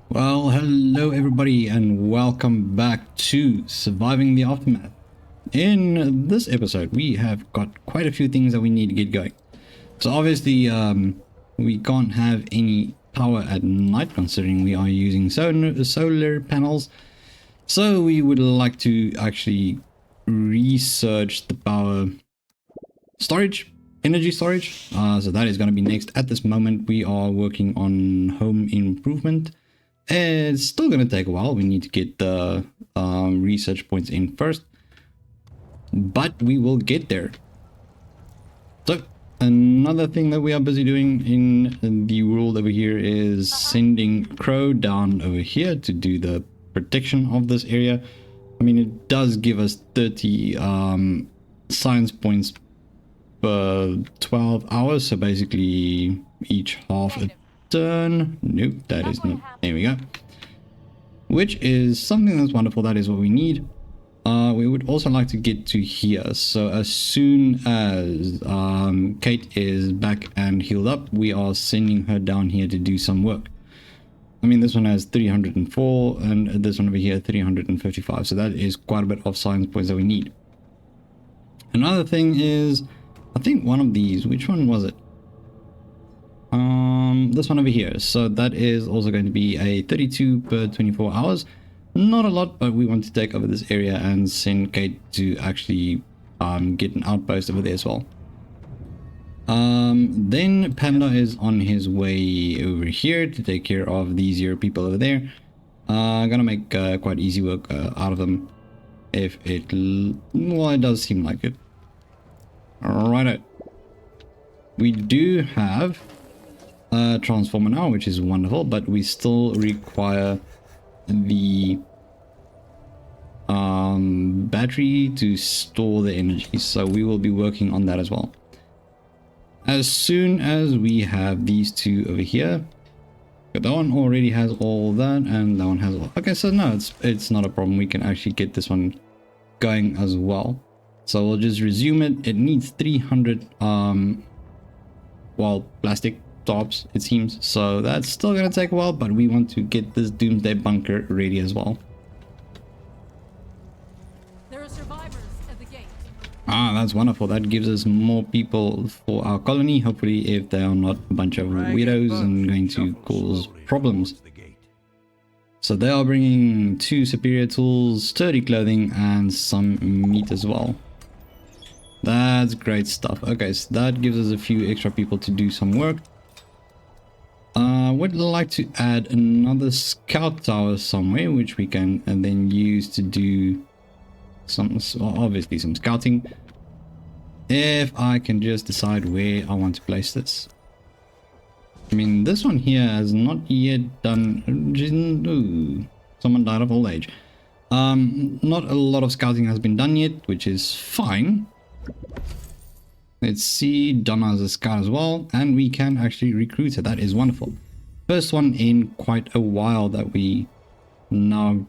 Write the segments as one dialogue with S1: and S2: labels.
S1: Well, hello everybody and welcome back to Surviving the Aftermath. In this episode, we have got quite a few things that we need to get going. So obviously, we can't have any power at night considering we are using solar panels. So we would like to actually research the power storage, energy storage. So that is going to be next. At this moment, we are working on home improvement. It's still going to take a while. We need to get the research points in first, but we will get there. So another thing that we are busy doing in the world over here is sending Crow down over here to do the protection of this area. I mean, it does give us 30 science points per 12 hours, so basically each half a turn. Nope, that is not. There we go. Which is something that's wonderful. That is what we need. We would also like to get to here. So as soon as Kate is back and healed up, we are sending her down here to do some work. I mean, this one has 304 and this one over here 355. So that is quite a bit of science points that we need. Another thing is, I think one of these, which one was it? This one over here. So that is also going to be a 32 per 24 hours. Not a lot, but we want to take over this area and send Kate to actually get an outpost over there as well. Then Panda is on his way over here to take care of these here people over there. Gonna make quite easy work out of them, if it, well, it does seem like it. Alright, we do have a transformer now, which is wonderful, but we still require the battery to store the energy, so we will be working on that as well. As soon as we have these two over here, but that one already has all that, and that one has all. Okay, so no, it's not a problem. We can actually get this one going as well. So we'll just resume it. It needs 300 well, plastic tops, it seems, so that's still gonna take a while, but we want to get this doomsday bunker ready as well.
S2: There are survivors at the gate.
S1: Ah, that's wonderful. That gives us more people for our colony, hopefully, if they are not a bunch of weirdos and going to cause problems. So they are bringing 2 superior tools, sturdy clothing, and some meat as well. That's great stuff. Okay, so that gives us a few extra people to do some work. Would like to add another scout tower somewhere, which we can and then use to do some, obviously some scouting. If I can just decide where I want to place this. I mean, this one here has not yet done. Ooh, someone died of old age. Not a lot of scouting has been done yet, which is fine. Let's see, Donna as a scout as well, and we can actually recruit her. That is wonderful. First one in quite a while that we now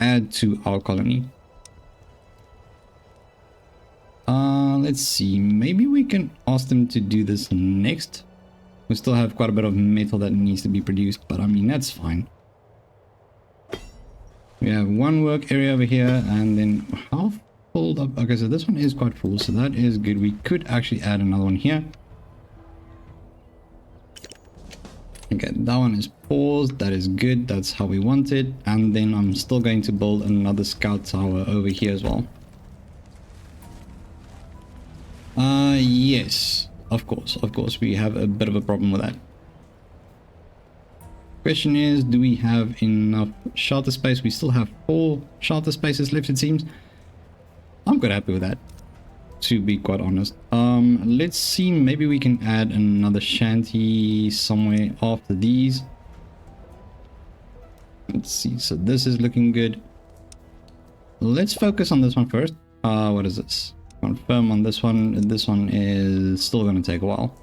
S1: add to our colony. Let's see, maybe we can ask them to do this next. We still have quite a bit of metal that needs to be produced, but I mean, that's fine. We have one work area over here, and then how full up? Okay, so this one is quite full, so that is good. We could actually add another one here. Okay, that one is paused. That is good. That's how we want it. And then I'm still going to build another scout tower over here as well. Yes, of course, we have a bit of a problem with that. Question is, do we have enough shelter space? We still have 4 shelter spaces left, it seems. I'm quite happy with that, to be quite honest. Let's see, maybe we can add another shanty somewhere after these. Let's see, so this is looking good. Let's focus on this one first. What is this? Confirm on this one. This one is still going to take a while.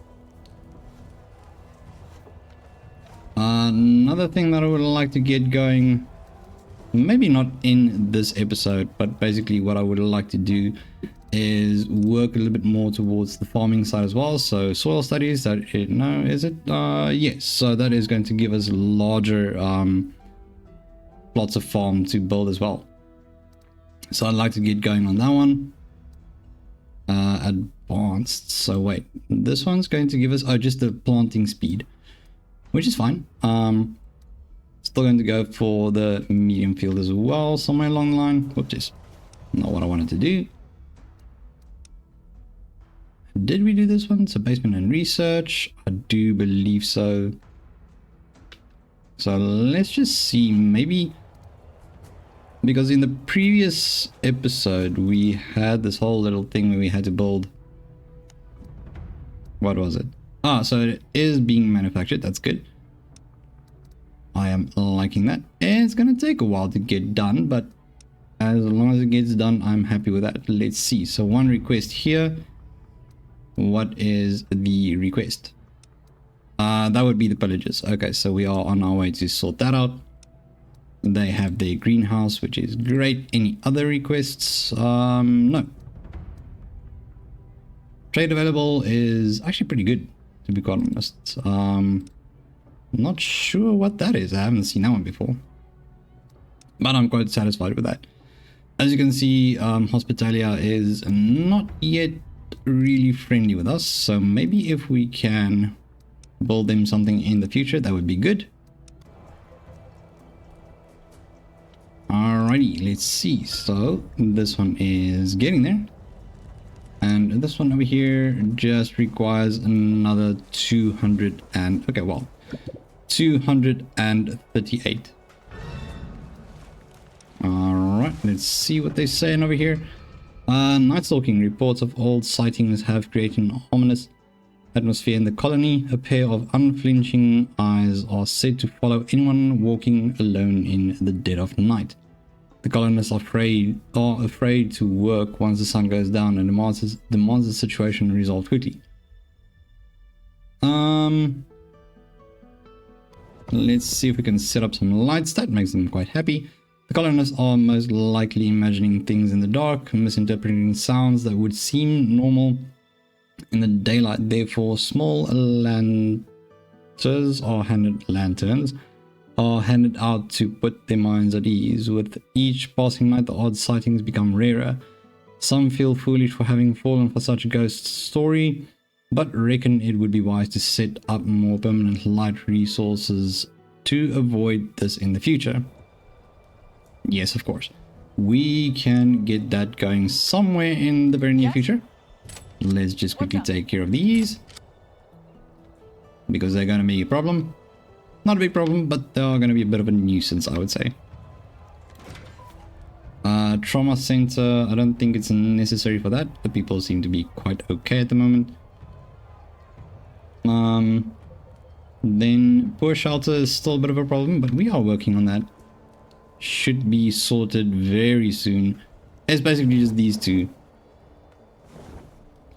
S1: Another thing that I would like to get going, maybe not in this episode, but basically what I would like to do is work a little bit more towards the farming side as well. So soil studies, that it, no, is it? Yes, so that is going to give us larger plots of farm to build as well. So I'd like to get going on that one. Advanced. So wait, this one's going to give us, oh, just the planting speed, which is fine. Still going to go for the medium field as well, somewhere along the line. Whoops, not what I wanted to do. Did we do this one? So basement and research. I do believe so. So let's just see, maybe, because in the previous episode we had this whole little thing where we had to build, what was it? Ah, so it is being manufactured. That's good. I am liking that. And it's going to take a while to get done, but as long as it gets done, I'm happy with that. Let's see. So one request here. What is the request? That would be the pillages. Okay, so we are on our way to sort that out. They have their greenhouse, which is great. Any other requests? No. Trade available is actually pretty good, to be quite honest. Not sure what that is. I haven't seen that one before, but I'm quite satisfied with that. As you can see, Hospitalia is not yet really friendly with us, so maybe if we can build them something in the future, that would be good. Alrighty, let's see. So this one is getting there, and this one over here just requires another 200 and okay, well, 238. Alright, let's see what they're saying over here. Night stalking reports of old sightings have created an ominous atmosphere in the colony. A pair of unflinching eyes are said to follow anyone walking alone in the dead of night. The colonists are afraid to work once the sun goes down and demands the situation resolved quickly. Let's see if we can set up some lights. That makes them quite happy. The colonists are most likely imagining things in the dark, misinterpreting sounds that would seem normal in the daylight. Therefore, small lanterns are handed out to put their minds at ease. With each passing night, the odd sightings become rarer. Some feel foolish for having fallen for such a ghost story, but reckon it would be wise to set up more permanent light resources to avoid this in the future. Yes, of course. We can get that going somewhere in the very near future. Let's just quickly take care of these, because they're going to be a problem. Not a big problem, but they are going to be a bit of a nuisance, I would say. Trauma center, I don't think it's necessary for that. The people seem to be quite okay at the moment. Then poor shelter is still a bit of a problem, but we are working on that. Should be sorted very soon. It's basically just these two.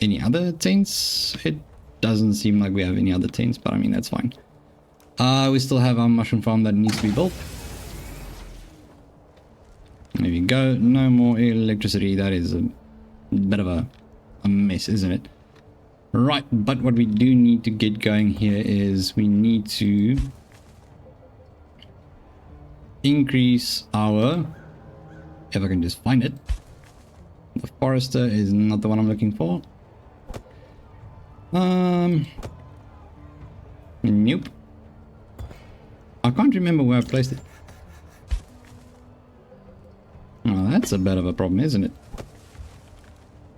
S1: Any other tents? It doesn't seem like we have any other tents, but I mean, that's fine. We still have our mushroom farm that needs to be built. There we go. No more electricity. That is a bit of a mess, isn't it? Right, but what we do need to get going here is we need to increase our, if I can just find it, the forester is not the one I'm looking for. Nope. I can't remember where I placed it. Oh, that's a bit of a problem, isn't it?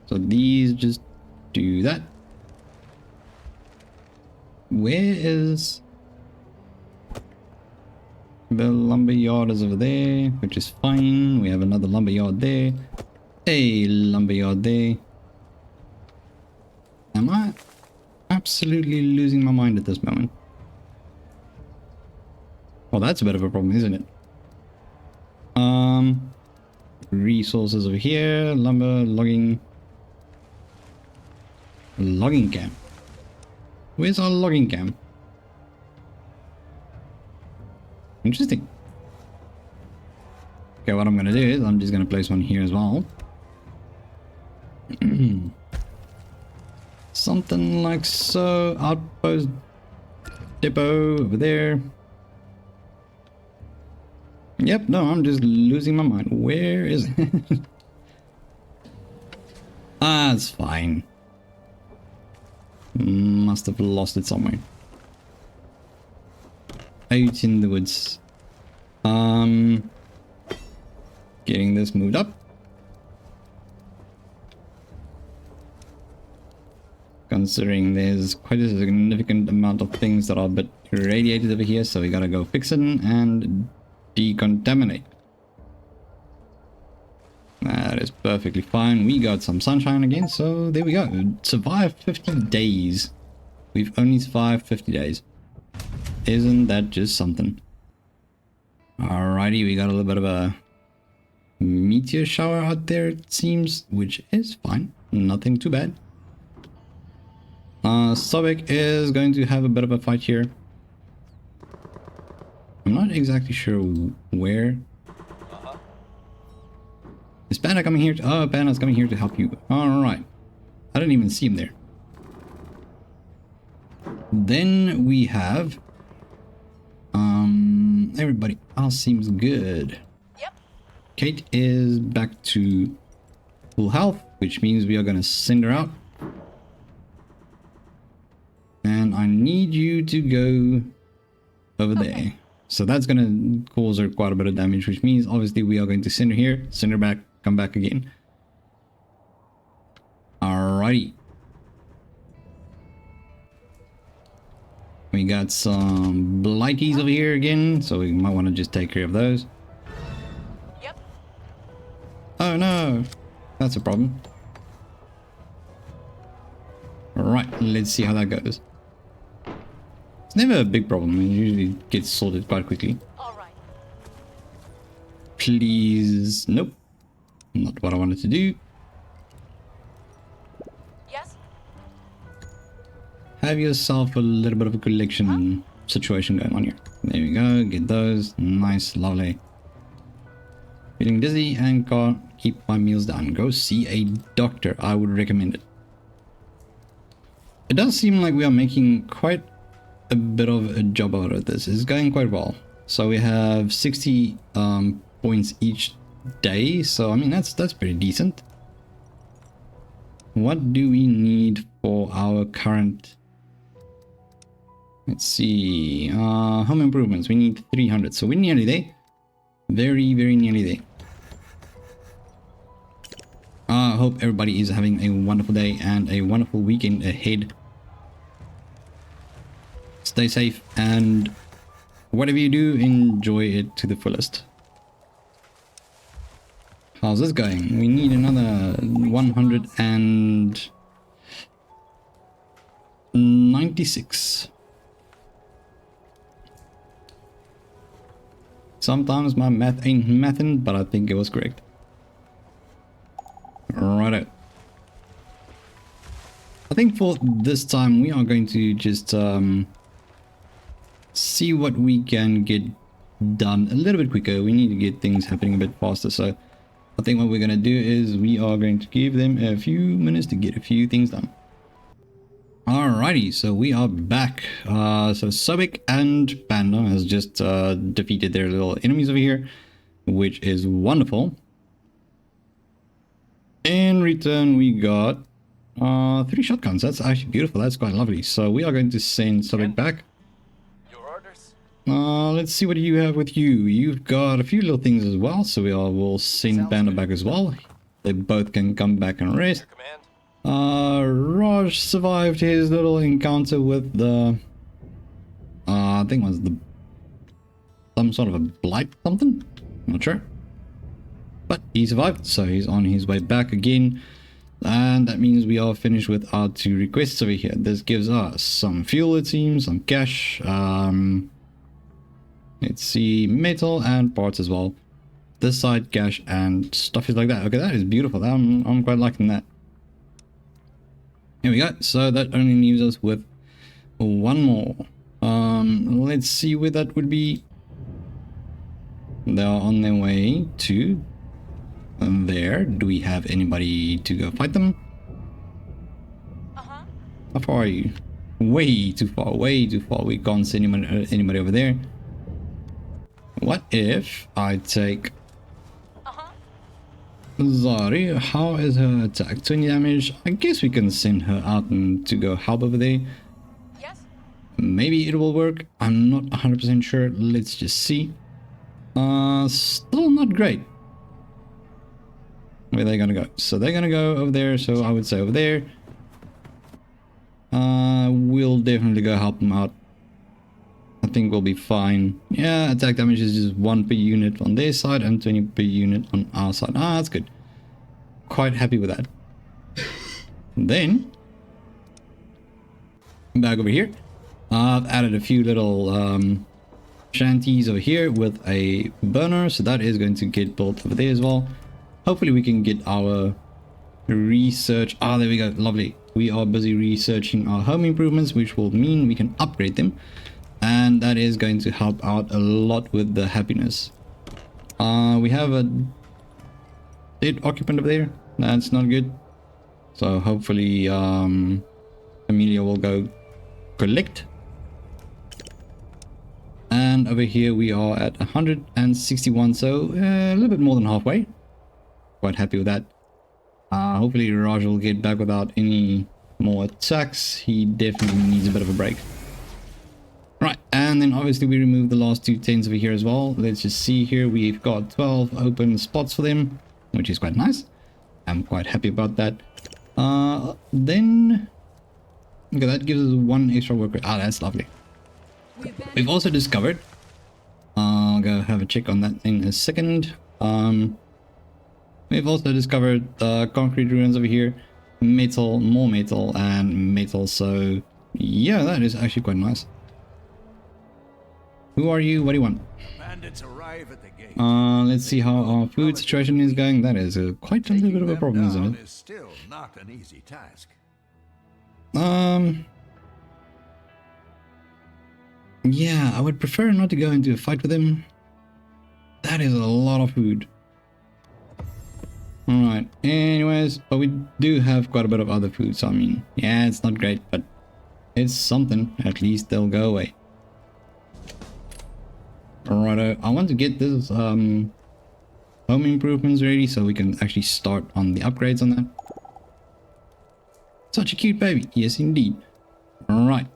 S1: So these just do that. Where is the lumber yard? Is over there, which is fine. We have another lumber yard there, a lumber yard there. Am I absolutely losing my mind at this moment? Well, that's a bit of a problem, isn't it? Resources over here, lumber, logging camp. Where's our logging camp? Interesting. Okay, what I'm going to do is I'm just going to place one here as well. Something like so. Outpost depot over there. Yep, no, I'm just losing my mind. Where is it? Ah, it's fine. Must have lost it somewhere. Out in the woods. Getting this moved up. Considering there's quite a significant amount of things that are a bit irradiated over here, so we gotta go fix it and decontaminate. That is perfectly fine. We got some sunshine again, so there we go. Survived 50 days. We've only survived 50 days. Isn't that just something? Alrighty, we got a little bit of a meteor shower out there, it seems, which is fine. Nothing too bad. Sobek is going to have a bit of a fight here. I'm not exactly sure where. Is Panda coming here? Oh, Panda's coming here to help you. Alright. I didn't even see him there. Then we have... everybody else seems good.
S2: Yep.
S1: Kate is back to full health, which means we are going to send her out. And I need you to go over there. So that's going to cause her quite a bit of damage, which means obviously we are going to send her here, send her back, come back again. Alrighty. We got some blighties over here again, so we might want to just take care of those.
S2: Yep.
S1: Oh no, that's a problem. Alright, let's see how that goes. It's never a big problem, it usually gets sorted quite quickly.
S2: All right.
S1: Please, nope. Not what I wanted to do.
S2: Yes.
S1: Have yourself a little bit of a collection situation going on here. There we go, get those. Nice, lovely. Feeling dizzy and can't keep my meals down. Go see a doctor, I would recommend it. It does seem like we are making quite a bit of a job out of this. It's going quite well. So we have 60 points each day. So I mean that's pretty decent. What do we need for our current? Let's see. Home improvements. We need 300. So we're nearly there. Very, very nearly there. I hope everybody is having a wonderful day and a wonderful weekend ahead. Stay safe and whatever you do, enjoy it to the fullest. How's this going? We need another 196. Sometimes my math ain't mathin', but I think it was correct. Righto. I think for this time we are going to just see what we can get done a little bit quicker. We need to get things happening a bit faster, so I think what we're going to do is we are going to give them a few minutes to get a few things done. Alrighty, so we are back. So Sobek and Panda has just defeated their little enemies over here, which is wonderful. In return, we got 3 shotguns. That's actually beautiful. That's quite lovely. So we are going to send Sobek back.
S3: Your orders?
S1: Let's see what you have with you. You've got a few little things as well, so we'll send Panda back as well. They both can come back and rest.
S3: Your command?
S1: Raj survived his little encounter with the I think it was some sort of a blight something. Not sure. But he survived, so he's on his way back again. And that means we are finished with our 2 requests over here. This gives us some fuel, it seems, some cash. Let's see, metal and parts as well. This side, cash and stuff is like that. Okay, that is beautiful. I'm quite liking that. Here we go. So that only leaves us with 1 more. Let's see where that would be. They are on their way to there. Do we have anybody to go fight them?
S2: Uh-huh.
S1: How far are you? Way too far. Way too far. We can't see anybody over there. What if I take
S2: Uh-huh.
S1: Zari? How is her attack? 20 damage. I guess we can send her out and to go help over there.
S2: Yes?
S1: Maybe it will work. I'm not 100% sure. Let's just see. Still not great. Where are they gonna go? So they're gonna go over there. So I would say over there. We'll definitely go help them out. I think we'll be fine. Yeah, attack damage is just 1 per unit on their side and 20 per unit on our side. Ah, that's good. Quite happy with that. Then, back over here. I've added a few little shanties over here with a burner. So that is going to get built over there as well. Hopefully we can get our research. Ah, there we go. Lovely. We are busy researching our home improvements, which will mean we can upgrade them. And that is going to help out a lot with the happiness. We have a dead occupant over there. That's not good. So hopefully Amelia will go collect. And over here we are at 161, so a little bit more than halfway. Quite happy with that. Hopefully Raj will get back without any more attacks. He definitely needs a bit of a break. Right, and then obviously we removed the last 2 tents over here as well. Let's just see here. We've got 12 open spots for them, which is quite nice. I'm quite happy about that. Then okay, that gives us 1 extra worker. Ah, that's lovely. We've also discovered, I'll go have a check on that in a second. We've also discovered concrete ruins over here, metal, more metal, and metal. So yeah, that is actually quite nice. Who are you? What do you want?
S3: Bandits arrive at the gate.
S1: Let's see how our food situation is going. That is quite a little bit of a problem, isn't it?
S3: Is still not an easy task.
S1: Yeah, I would prefer not to go into a fight with him. That is a lot of food. Alright, anyways, but we do have quite a bit of other food, so I mean, yeah, it's not great, but it's something. At least they'll go away. Alright, I want to get this home improvements ready so we can actually start on the upgrades on that. Such a cute baby. Yes, indeed. Alright,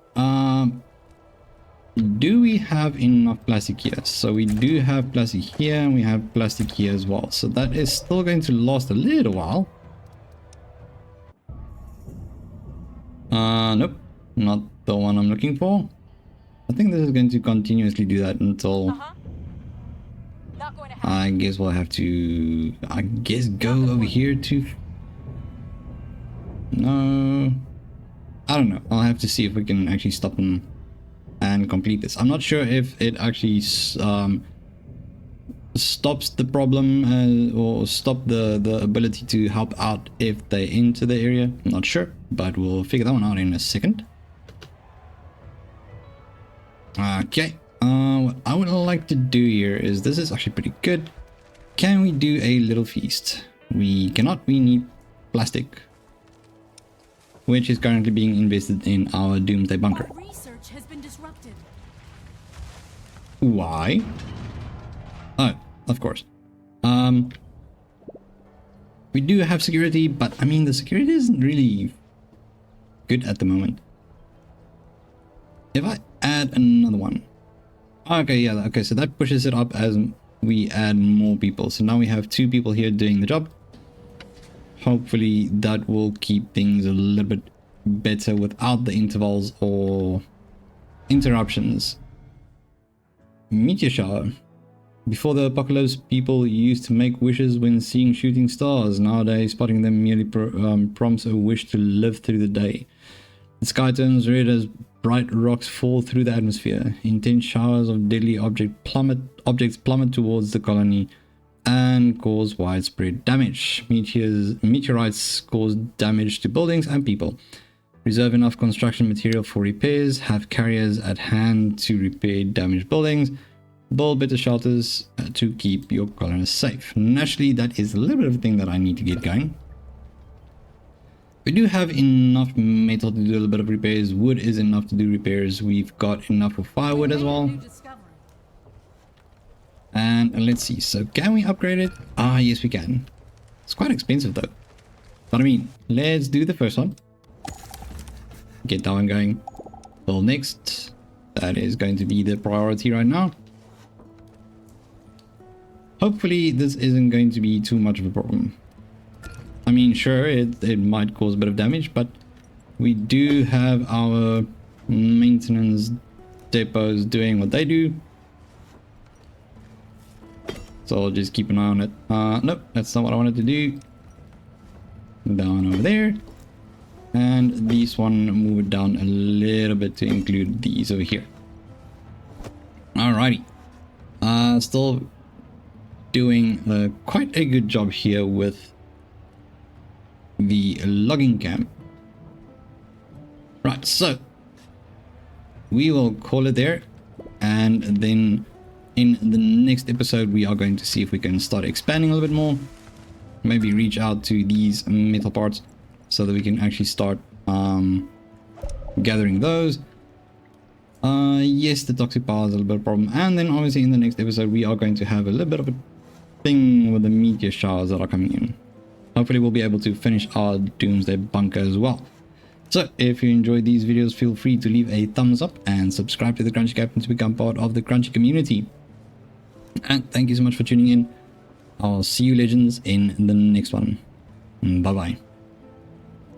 S1: do we have enough plastic here? So we do have plastic here and we have plastic here as well. So that is still going to last a little while. Nope, not the one I'm looking for. I think this is going to continuously do that until
S2: Not going to happen.
S1: I guess we'll have to, I guess, go over here to, no, I don't know. I'll have to see if we can actually stop them and complete this. I'm not sure if it actually stops the problem or stop the ability to help out if they enter the area. I'm not sure, but we'll figure that one out in a second. Okay, what I would like to do here is, this is actually pretty good. Can we do a little feast? We cannot. We need plastic, which is currently being invested in our doomsday bunker.
S4: Our research has been disrupted.
S1: Why? Oh, of course. We do have security, but I mean the security isn't really good at the moment. If I add another one. Okay, yeah, okay, so that pushes it up as we add more people. So now we have 2 people here doing the job. Hopefully that will keep things a little bit better without the intervals or interruptions. Meteor shower. Before the apocalypse, people used to make wishes when seeing shooting stars. Nowadays, spotting them merely prompts a wish to live through the day. The sky turns red as bright rocks fall through the atmosphere. Intense showers of deadly objects plummet towards the colony and cause widespread damage. Meteorites cause damage to buildings and people. Reserve enough construction material for repairs. Have carriers at hand to repair damaged buildings. Build better shelters to keep your colonists safe. Naturally, that is a little bit of a thing that I need to get going. We do have enough metal to do a little bit of repairs. Wood is enough to do repairs. We've got enough of firewood as well. And let's see. So can we upgrade it? Ah, yes, we can. It's quite expensive though. But I mean, let's do the first one. Get that one going. Well, next. That is going to be the priority right now. Hopefully this isn't going to be too much of a problem. I mean, sure, it might cause a bit of damage, but we do have our maintenance depots doing what they do. So I'll just keep an eye on it. Nope, that's not what I wanted to do. Down over there. And this one move it down a little bit to include these over here. Alrighty. Still doing quite a good job here with the logging camp. Right, so we will call it there, and then in the next episode we are going to see if we can start expanding a little bit more, maybe reach out to these metal parts so that we can actually start gathering those. Yes, the toxic power is a little bit of a problem, and then obviously in the next episode we are going to have a little bit of a thing with the meteor showers that are coming in. Hopefully we'll be able to finish our doomsday bunker as well. So if you enjoyed these videos, feel free to leave a thumbs up and subscribe to the Crunchy Captain to become part of the Crunchy community. And thank you so much for tuning in. I'll see you legends in the next one. Bye bye.